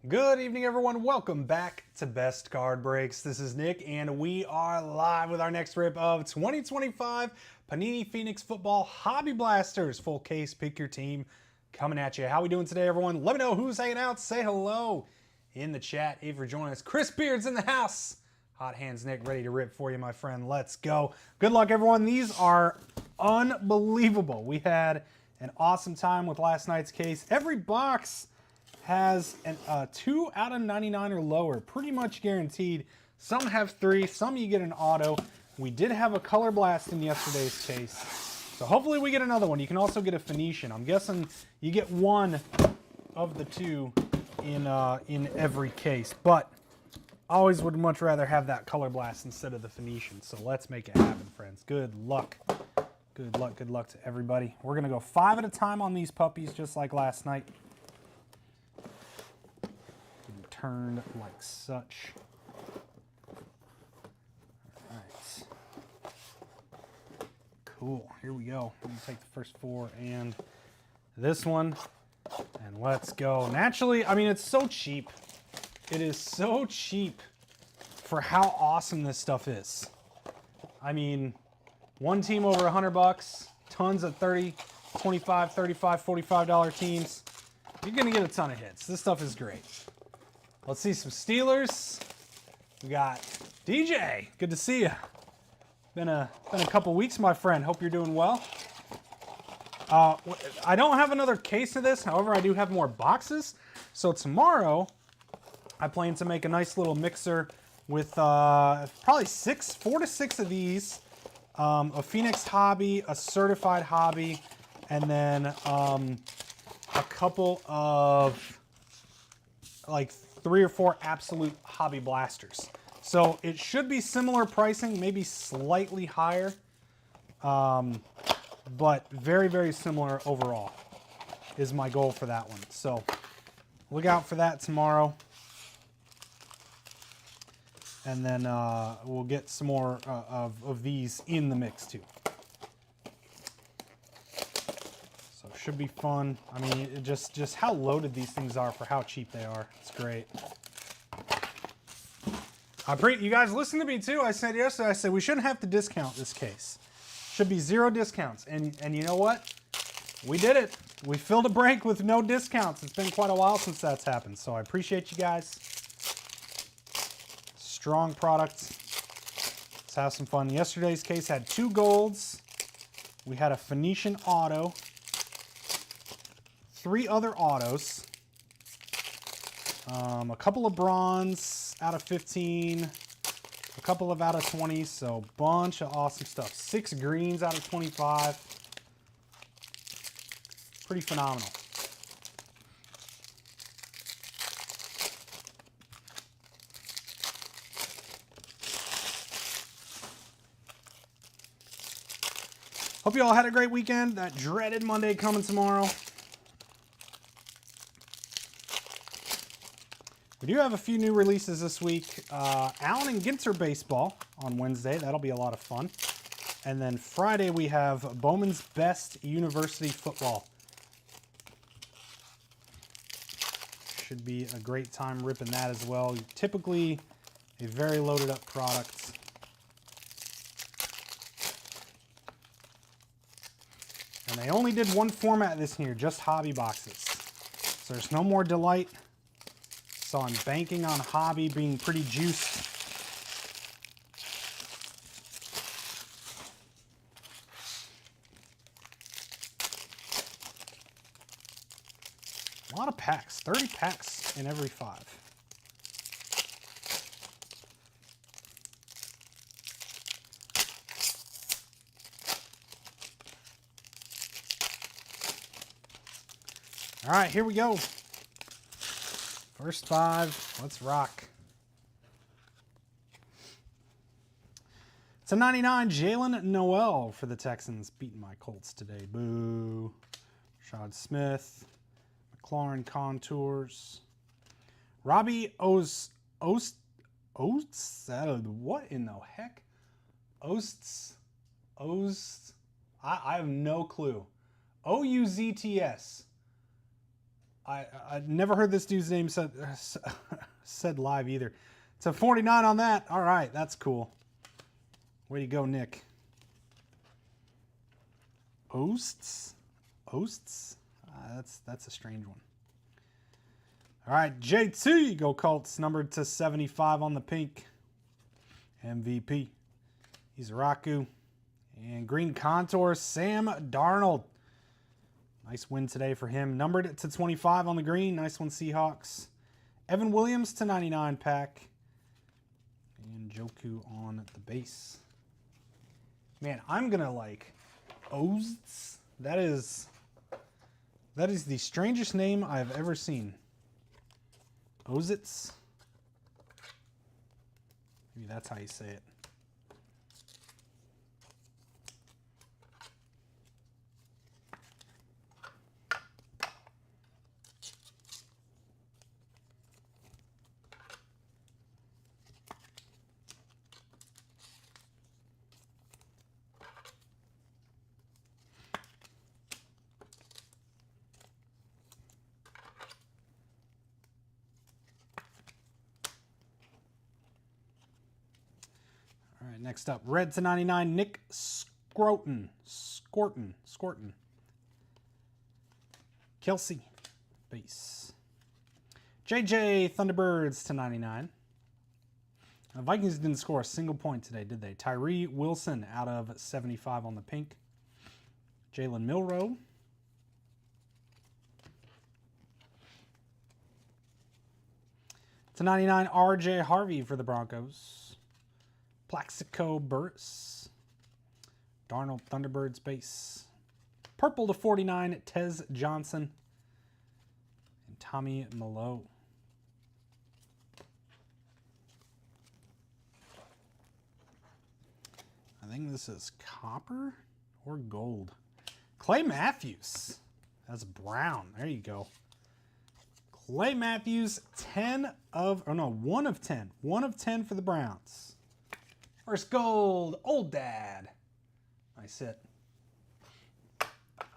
Good evening, everyone. Welcome back to Best Card Breaks. This is Nick, and we are live with our next rip of 2025 Panini Phoenix Football Hobby Blasters. Full case, pick your team, coming at you. How we doing today, everyone? Let me know who's hanging out. Say hello in the chat if you're joining us. Chris Beard's in the house. Hot Hands Nick, ready to rip for you, my friend. Let's go. Good luck, everyone. These are unbelievable. We had an awesome time with last night's case. Every box has an 2 out of 99 or lower, pretty much guaranteed. Some have 3, some you get an auto. We did have a color blast in yesterday's case, so hopefully we get another one. You can also get a Phoenician. I'm guessing you get one of the 2 in every case, but I always would much rather have that color blast instead of the Phoenician. So let's make it happen, friends. Good luck. Good luck to everybody. We're gonna go 5 at a time on these puppies, just like last night. Turned like such. All right. Cool. Here we go. I'm gonna take the first 4 and this one, and let's go. Naturally, I mean, it's so cheap. It is so cheap for how awesome this stuff is. I mean, one team over $100, tons of 30, 25, 35, $45 teams. You're gonna get a ton of hits. This stuff is great. Let's see some Steelers. We got DJ. Good to see you. Been a couple weeks, my friend. Hope you're doing well. I don't have another case of this. However, I do have more boxes. So tomorrow, I plan to make a nice little mixer with probably 4 to 6 of these. A Phoenix hobby, a certified hobby, and then a couple of like 3 or 4 absolute hobby blasters. So it should be similar pricing, maybe slightly higher, but very, very similar overall is my goal for that one. So look out for that tomorrow. And then we'll get some more of these in the mix too. So it should be fun. I mean, just how loaded these things are for how cheap they are. It's great. You guys listen to me too. I said yesterday, I said we shouldn't have to discount this case. Should be 0 discounts. And you know what? We did it. We filled a break with no discounts. It's been quite a while since that's happened. So I appreciate you guys. Strong product. Let's have some fun. Yesterday's case had 2 golds. We had a Phoenician auto. 3 other autos. A couple of bronze out of 15. A couple of out of 20. So bunch of awesome stuff. 6 greens out of 25. Pretty phenomenal. Hope you all had a great weekend. That dreaded Monday coming tomorrow. We do have a few new releases this week. Allen and Ginter baseball on Wednesday. That'll be a lot of fun. And then Friday we have Bowman's Best University Football. Should be a great time ripping that as well. Typically a very loaded up product. And they only did one format this year, just hobby boxes. So there's no more Delight. So I'm banking on hobby being pretty juiced. A lot of packs, 30 packs in every 5. All right, here we go. First 5, let's rock. It's a 99 Jalen Noel for the Texans, beating my Colts today. Boo. Rashad Smith, McLaurin Contours, Robbie Oats. What in the heck? Osts. I have no clue. Ouzts. I never heard this dude's name said live either. It's a 49 on that. All right, that's cool. Way to go, Nick. Oasts? That's a strange one. All right, JT, go Colts, numbered to 75 on the pink. MVP. Izaraku. And green contour, Sam Darnold. Nice win today for him. Numbered to 25 on the green. Nice one, Seahawks. Evan Williams to 99 pack. And Joku on the base. Man, I'm going to like Oasts. That is the strangest name I've ever seen. Ozits? Maybe that's how you say it. All right, next up, red to 99, Nick Scorton. Kelsey, base. JJ Thunderbirds to 99. The Vikings didn't score a single point today, did they? Tyree Wilson out of 75 on the pink. Jalen Milroe. To 99, RJ Harvey for the Broncos. Plaxico Burris. Darnold Thunderbirds base. Purple to 49, Tez Johnson. And Tommy Malo. I think this is copper or gold. Clay Matthews. That's brown. There you go. Clay Matthews, 1 of 10. 1 of 10 for the Browns. First gold, Old Dad. Nice hit.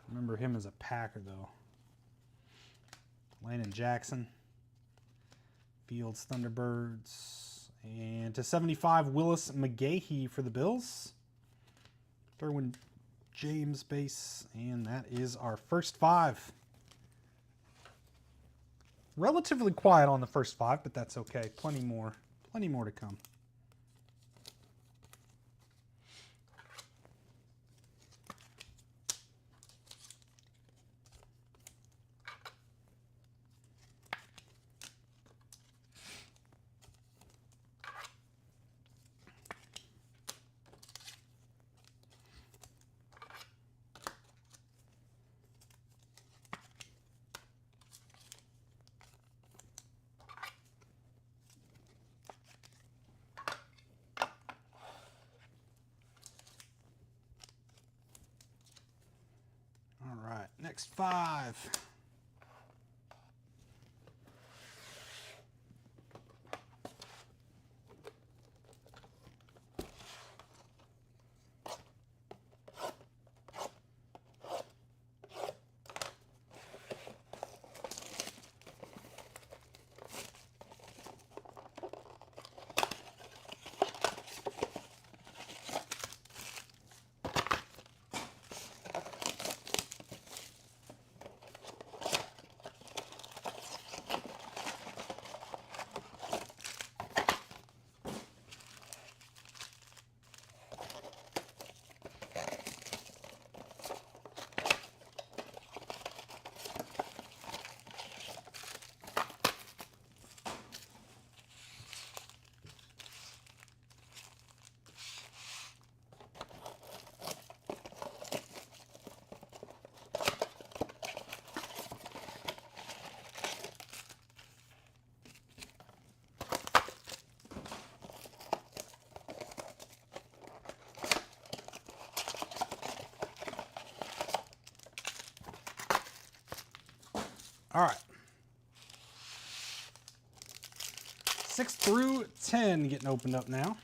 Remember him as a Packer, though. Landon Jackson. Fields, Thunderbirds. And to 75, Willis McGahee for the Bills. Derwin James base. And that is our first 5. Relatively quiet on the first 5, but that's okay. Plenty more to come. Next 5. All right. 6 through 10 getting opened up now.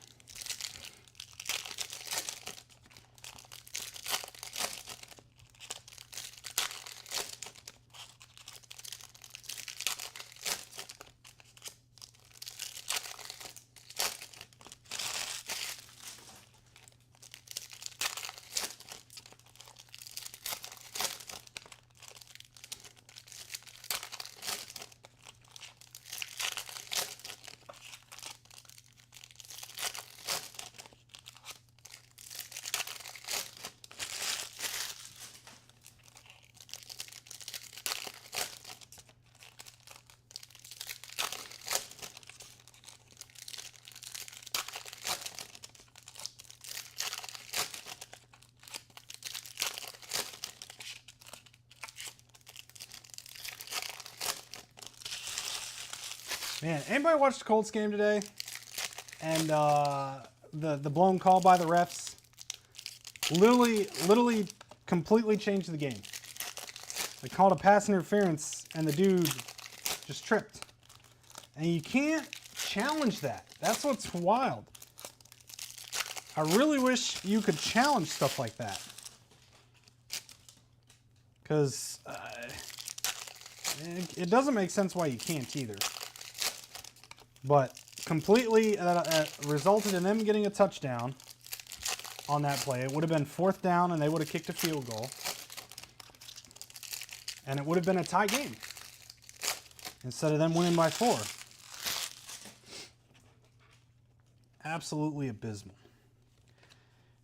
Man, anybody watch the Colts game today? And the blown call by the refs literally completely changed the game. They called a pass interference and the dude just tripped. And you can't challenge that. That's what's wild. I really wish you could challenge stuff like that. Because it doesn't make sense why you can't either. But completely resulted in them getting a touchdown on that play. It would have been 4th down and they would have kicked a field goal. And it would have been a tie game instead of them winning by 4. Absolutely abysmal.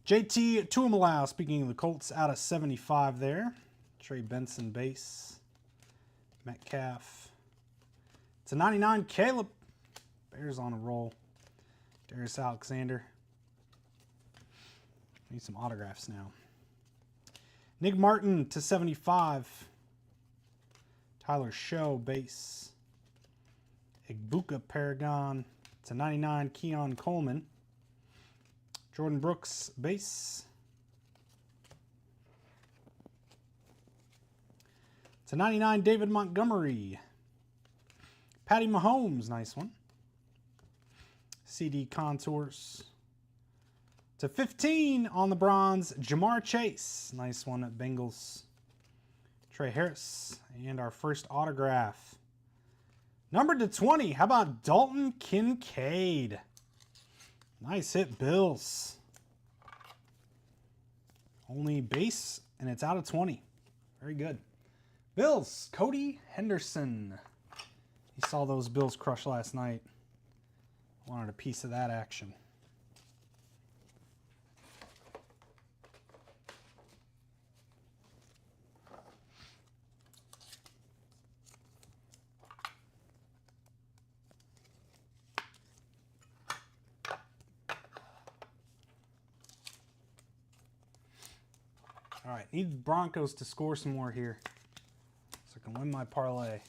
JT Tuimalau, speaking of the Colts, out of 75 there. Trey Benson base. Metcalf. It's a 99 Caleb. Bears on a roll. Darius Alexander. Need some autographs now. Nick Martin to 75. Tyler Show base. Igbuka Paragon to 99 Keon Coleman. Jordan Brooks base. To 99 David Montgomery. Patty Mahomes, nice one. CD Contours. To 15 on the bronze, Jamar Chase. Nice one at Bengals. Trey Harris. And our first autograph. Numbered to 20. How about Dalton Kincaid? Nice hit, Bills. Only base, and it's out of 20. Very good. Bills, Cody Henderson. He saw those Bills crush last night. Wanted a piece of that action. All right, need the Broncos to score some more here so I can win my parlay.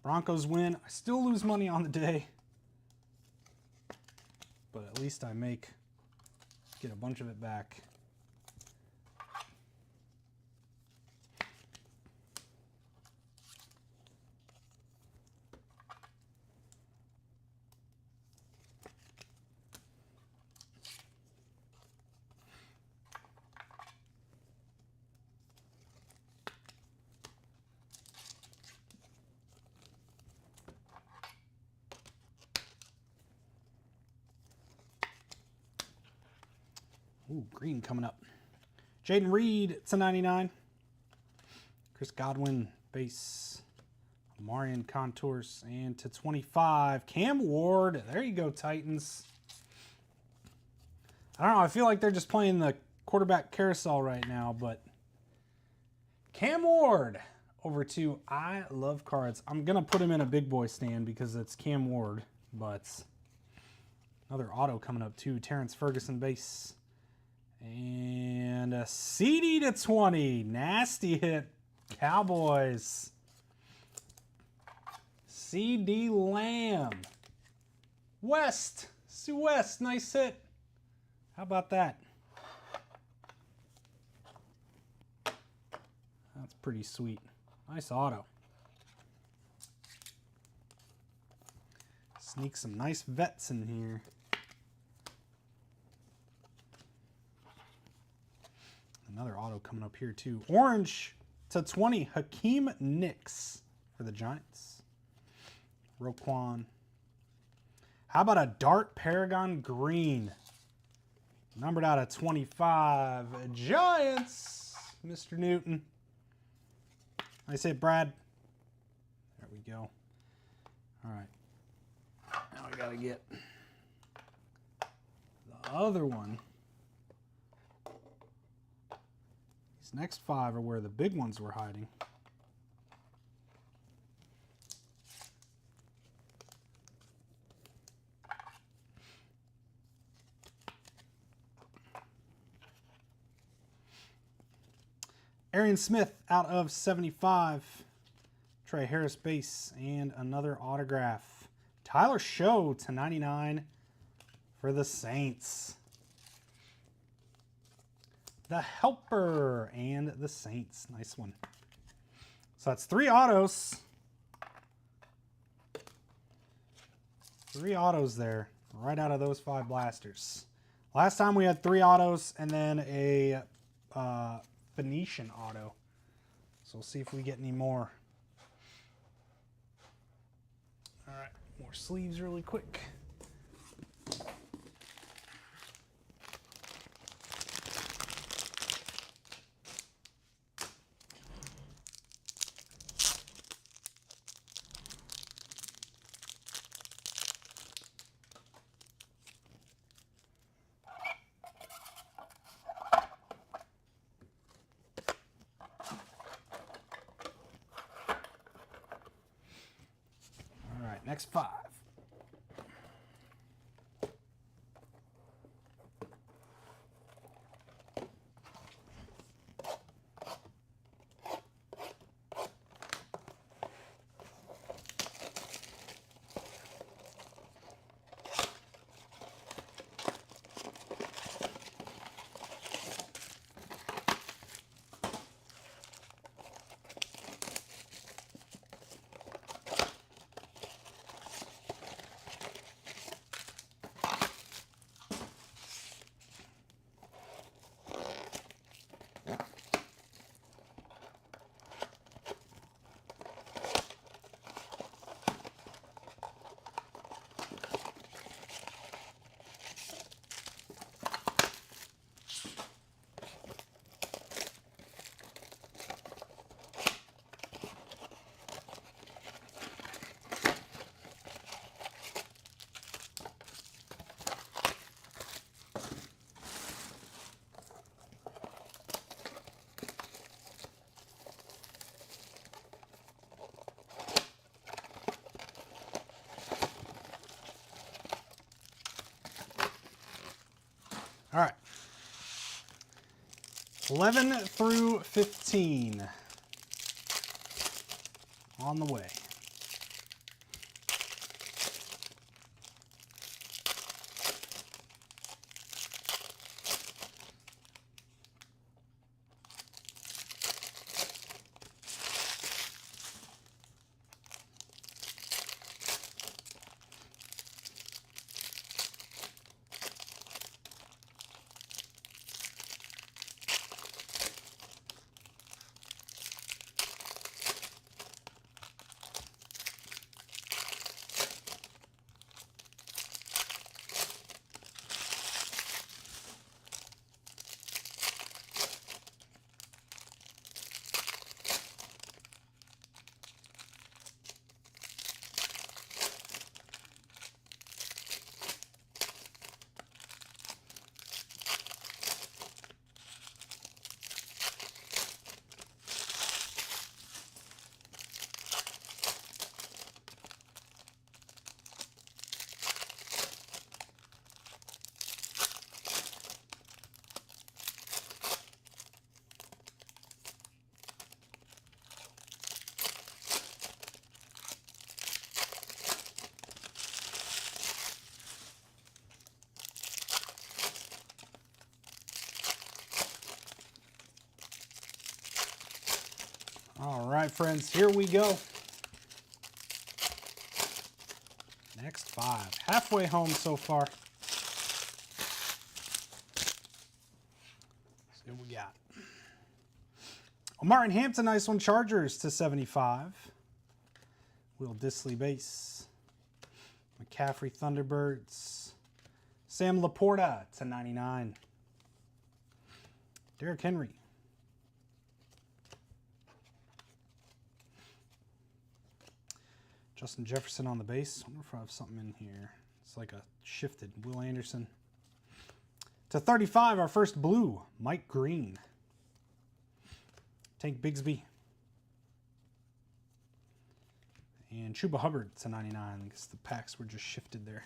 Broncos win. I still lose money on the day, but at least I get a bunch of it back. Ooh, green coming up. Jaden Reed to 99. Chris Godwin base. Marion Contours. And to 25, Cam Ward. There you go, Titans. I don't know. I feel like they're just playing the quarterback carousel right now, but Cam Ward over to I Love Cards. I'm going to put him in a big boy stand because it's Cam Ward, but another auto coming up too. Terrence Ferguson base. And a CD to 20. Nasty hit. Cowboys. CD Lamb. West. Sue West. Nice hit. How about that? That's pretty sweet. Nice auto. Sneak some nice vets in here. Another auto coming up here too. Orange to 20. Hakeem Nicks for the Giants. Roquan. How about a Dart Paragon Green? Numbered out of 25. Giants. Mr. Newton. Nice hit, Brad. There we go. All right. Now we got to get the other one. These next 5 are where the big ones were hiding. Arian Smith out of 75. Trey Harris base and another autograph. Tyler Show to 99 for the Saints. The Helper and the Saints. Nice one. So that's 3 autos. 3 autos there, right out of those 5 blasters. Last time we had 3 autos and then a Phoenician auto. So we'll see if we get any more. All right, more sleeves really quick. Next 5. All right. 11 through 15 on the way. All right, friends, here we go. Next 5. Halfway home so far. Let's see what we got. Martin Hampton, nice one. Chargers to 75. Will Disley base. McCaffrey Thunderbirds. Sam Laporta to 99. Derrick Henry. Justin Jefferson on the base. I wonder if I have something in here. It's like a shifted Will Anderson. To 35, our first blue, Mike Green. Tank Bigsby. And Chuba Hubbard to 99. I guess the packs were just shifted there.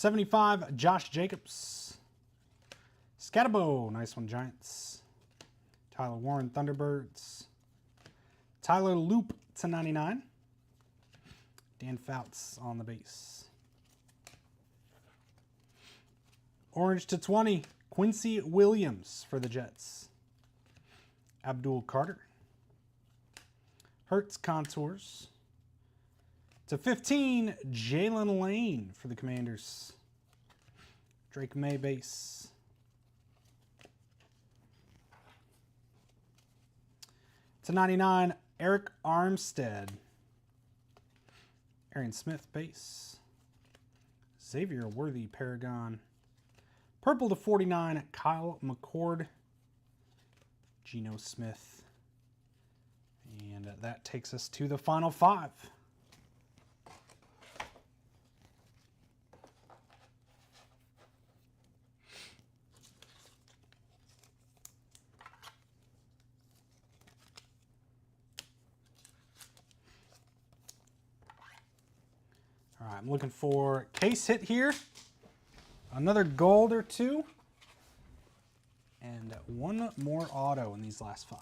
/75, Josh Jacobs. Scatterbo, nice one, Giants. Tyler Warren, Thunderbirds. Tyler Loop /99. Dan Fouts on the base. Orange /20, Quincy Williams for the Jets. Abdul Carter. Hertz Contours. /15, Jalen Lane for the Commanders. Drake May base. /99, Eric Armstead. Aaron Smith base. Xavier Worthy Paragon. Purple /49, Kyle McCord. Geno Smith. And that takes us to the final 5. All right, I'm looking for case hit here. Another gold or 2. And one more auto in these last 5.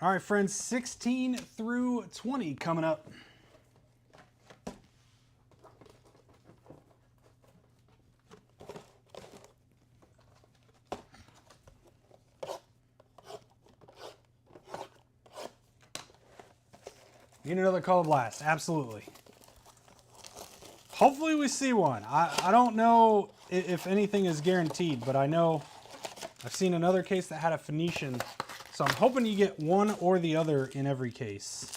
All right, friends, 16 through 20 coming up. Need another color blast, absolutely. Hopefully we see one. I don't know if anything is guaranteed, but I know I've seen another case that had a Phoenician. So I'm hoping you get one or the other in every case.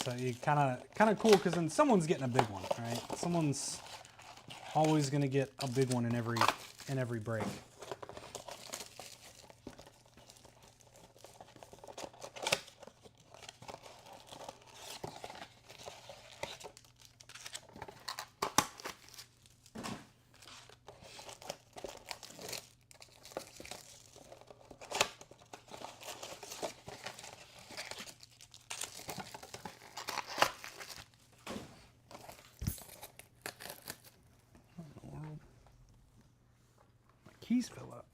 So you kind of cool because then someone's getting a big one, right? Someone's always going to get a big one in every break. Keys fill up.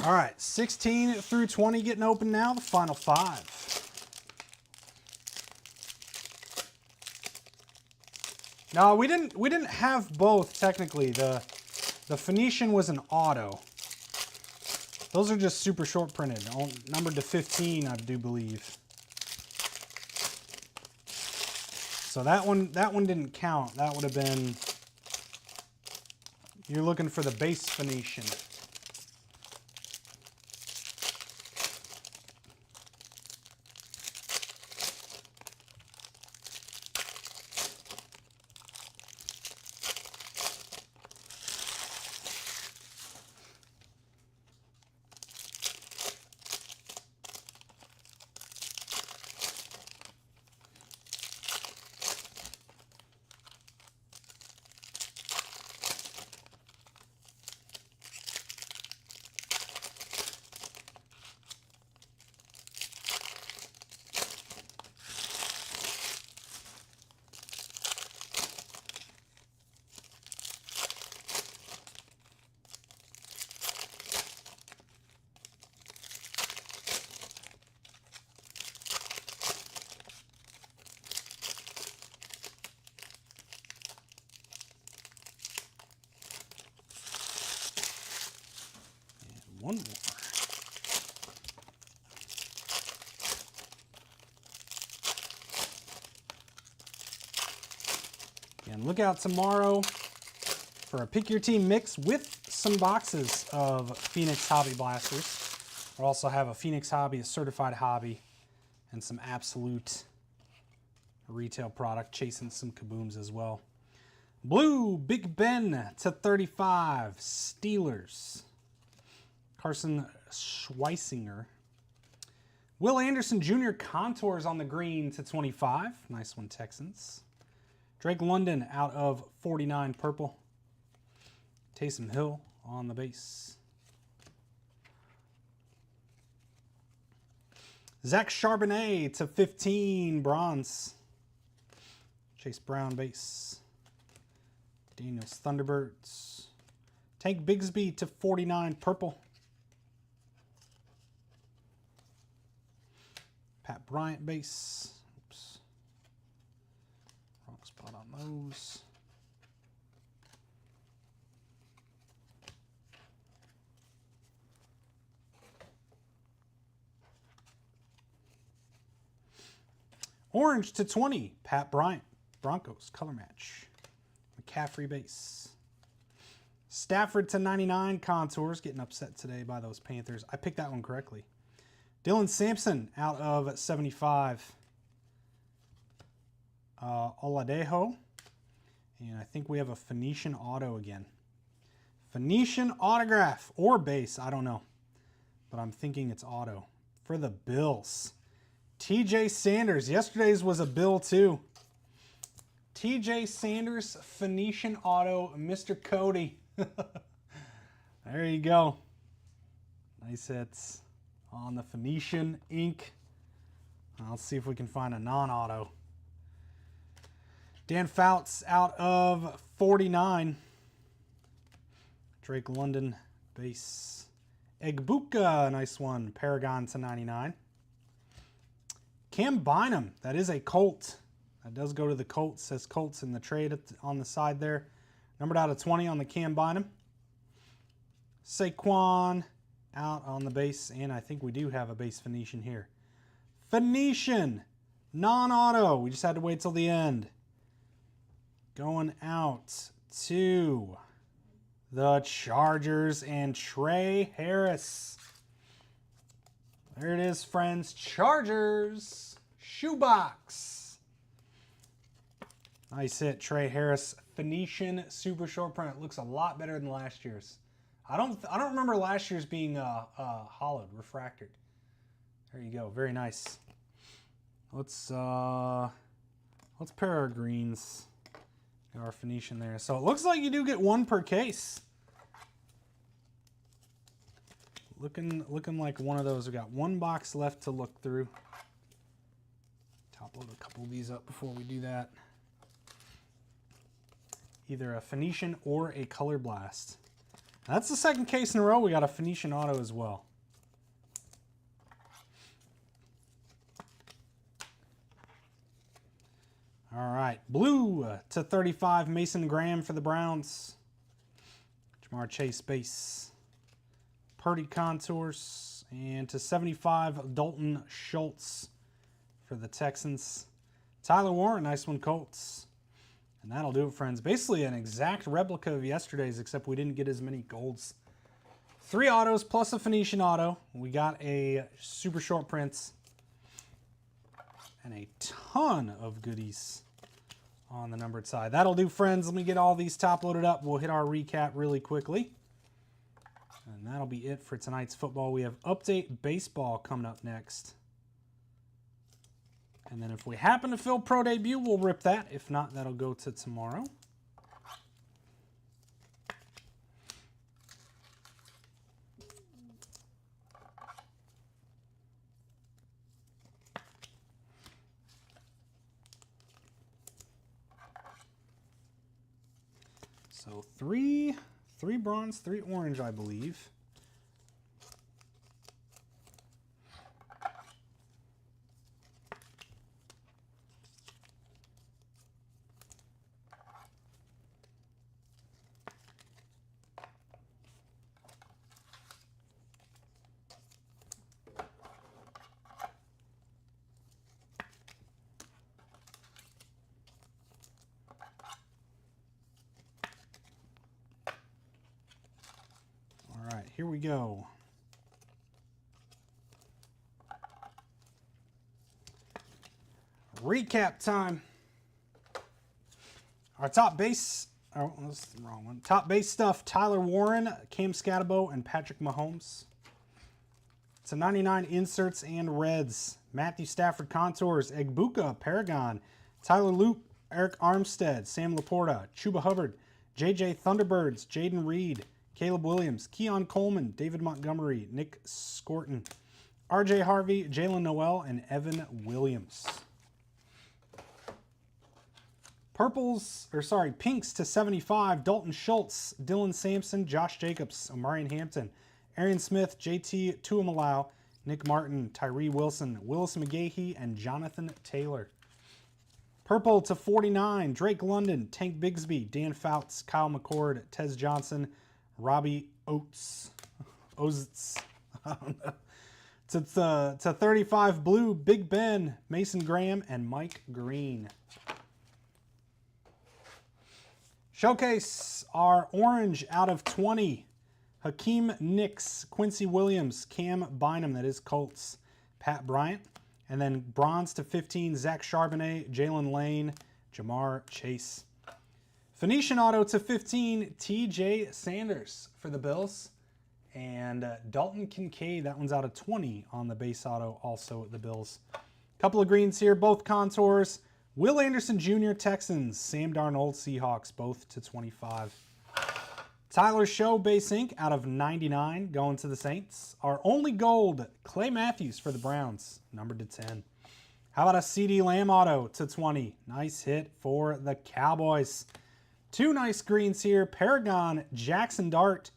All right, 16 through 20 getting open now, the final 5. No, we didn't have both technically. The Phoenician was an auto. Those are just super short printed, numbered to 15, I do believe. So that one didn't count. That would have been, you're looking for the base Phoenician. One more. And look out tomorrow for a Pick Your Team mix with some boxes of Phoenix Hobby Blasters. We'll also have a Phoenix Hobby, a certified hobby, and some absolute retail product, chasing some kabooms as well. Blue, Big Ben /35, Steelers. Carson Schweisinger. Will Anderson Jr. contours on the green /25. Nice one, Texans. Drake London out of 49, purple. Taysom Hill on the base. Zach Charbonnet /15, bronze. Chase Brown base. Daniels Thunderbirds. Tank Bigsby /49, purple. Pat Bryant base. Oops. Wrong spot on those. Orange /20, Pat Bryant. Broncos, color match. McCaffrey base. Stafford /99, contours. Getting upset today by those Panthers. I picked that one correctly. Dylan Sampson out of 75. Oladejo. And I think we have a Phoenician auto again. Phoenician autograph or base. I don't know. But I'm thinking it's auto. For the Bills. TJ Sanders. Yesterday's was a Bill too. TJ Sanders, Phoenician auto, Mr. Cody. There you go. Nice hits on the Phoenician ink. Let's see if we can find a non-auto. Dan Fouts out of 49. Drake London base. Egbuka, nice one. Paragon /99. Cam Bynum, that is a Colt. That does go to the Colts. Says Colts in the trade on the side there. Numbered out of 20 on the Cam Bynum. Saquon out on the base. And I think we do have a base Phoenician here. Phoenician. Non-auto. We just had to wait till the end. Going out to the Chargers and Trey Harris. There it is, friends. Chargers. Shoebox. Nice hit, Trey Harris. Phoenician super short print. It looks a lot better than last year's. I don't remember last year's being hollowed, refractored. There you go. Very nice. Let's pair our greens. Got our Phoenician there. So it looks like you do get one per case. Looking like one of those. We got one box left to look through. Top load a couple of these up before we do that. Either a Phoenician or a Color Blast. That's the second case in a row. We got a Phoenician auto as well. All right, blue /35, Mason Graham for the Browns. Jamar Chase base. Purdy contours. And /75, Dalton Schultz for the Texans. Tyler Warren, nice one, Colts. And that'll do it, friends. Basically an exact replica of yesterday's, except we didn't get as many golds. 3 autos plus a Phoenician auto. We got a super short prints. And a ton of goodies on the numbered side. That'll do, friends. Let me get all these top loaded up. We'll hit our recap really quickly. And that'll be it for tonight's football. We have Update Baseball coming up next. And then if we happen to fill Pro Debut, we'll rip that. If not, that'll go to tomorrow. So three bronze, 3 orange, I believe. here we go. Recap time. Our top base, oh, that's the wrong one. Top base stuff, Tyler Warren, Cam Scatterbo, and Patrick Mahomes. It's a 99 inserts and reds. Matthew Stafford contours, Egbuka, Paragon, Tyler Loop, Eric Armstead, Sam Laporta, Chuba Hubbard, JJ Thunderbirds, Jaden Reed, Caleb Williams, Keon Coleman, David Montgomery, Nick Scorton, RJ Harvey, Jalen Noel, and Evan Williams. Pinks to 75, Dalton Schultz, Dylan Sampson, Josh Jacobs, Omarion Hampton, Arian Smith, JT Tuimalau, Nick Martin, Tyree Wilson, Willis McGahee, and Jonathan Taylor. Purple to 49, Drake London, Tank Bigsby, Dan Fouts, Kyle McCord, Tez Johnson, Robbie Oates, I don't know. To 35, blue, Big Ben, Mason Graham, and Mike Green. Showcase our orange out of 20. Hakeem Nicks, Quincy Williams, Cam Bynum, that is Colts, Pat Bryant. And then bronze to 15, Zach Charbonnet, Jalen Lane, Jamar Chase. Phoenician auto to 15, TJ Sanders for the Bills. And Dalton Kincaid, that one's out of 20 on the base auto, also the Bills. Couple of greens here, both contours. Will Anderson Jr., Texans. Sam Darnold, Seahawks, both to 25. Tyler Show, base ink, out of 99, going to the Saints. Our only gold, Clay Matthews for the Browns, numbered to 10. How about a CD Lamb auto to 20? Nice hit for the Cowboys. Two nice greens here, Paragon, Jackson Dart,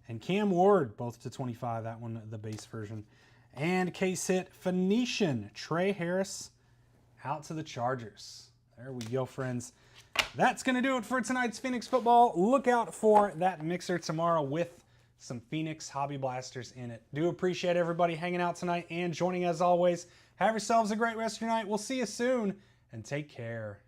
and Cam Ward, both to 25. That one, the base version. And case hit, Phoenician, Trey Harris, out to the Chargers. There we go, friends. That's going to do it for tonight's Phoenix football. Look out for that mixer tomorrow with some Phoenix Hobby Blasters in it. Do appreciate everybody hanging out tonight and joining as always. Have yourselves a great rest of your night. We'll see you soon, and take care.